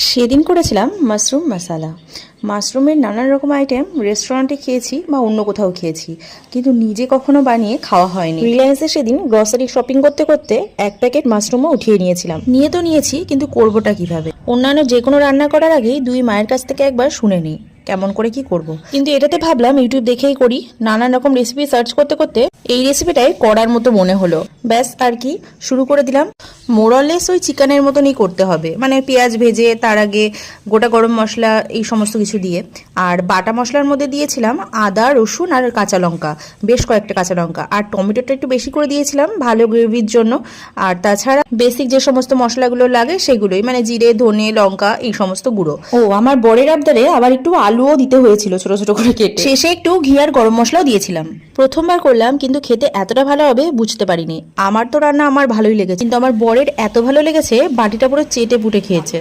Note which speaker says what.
Speaker 1: সেদিন করেছিলাম মাশরুম মশালা। মাশরুমের নানান রকম আইটেম রেস্টুরেন্টে খেয়েছি বা অন্য কোথাও খেয়েছি, কিন্তু নিজে কখনো বানিয়ে খাওয়া হয়নি। রিলায়েন্সে সেদিন গ্রসারি শপিং করতে করতে এক প্যাকেট মাশরুমও উঠিয়ে নিয়েছিলাম। নিয়ে তো নিয়েছি, কিন্তু করবোটা কিভাবে? অন্যান্য যে কোনো রান্না করার আগেই দুই মায়ের কাছ থেকে একবার শুনে নিই কেমন করে কি করব। কিন্তু এটাতে ভাবলাম ইউটিউব দেখেই করি। নানান রকম রেসিপি সার্চ করতে করতে এই রেসিপিটাই করার মতো মনে হলো। ব্যাস আর কি, শুরু করে দিলাম। মোরলেস ওই চিকেনের মতনই করতে হবে, মানে পেঁয়াজ ভেজে তার আগে গোটা গরম মশলা এই সমস্ত কিছু দিয়ে, আর বাটা মশলার মধ্যে দিয়েছিলাম আদা রসুন আর কাঁচা লঙ্কা, বেশ কয়েকটা কাঁচা লঙ্কা, আর টমেটোটা একটু বেশি করে দিয়েছিলাম ভালো গ্রেভির জন্য। আর তাছাড়া বেসিক যে সমস্ত মশলাগুলো লাগে সেগুলোই, মানে জিরে ধনে লঙ্কা এই সমস্ত গুঁড়ো। ও, আমার বরের আবদারে আবার একটু আলুও দিতে হয়েছিল ছোট ছোট করে কেটে। শেষে একটু ঘি আর গরম মশলাও দিয়েছিলাম। প্রথমবার করলাম, কিন্তু খেতে এতটা ভালো হবে বুঝতে পারিনি। আমার তো রান্না আমার ভালোই লেগেছে, কিন্তু আমার বরের এত ভালো লেগেছে বাটিটা পুরো চেটে পুটে খেয়েছে।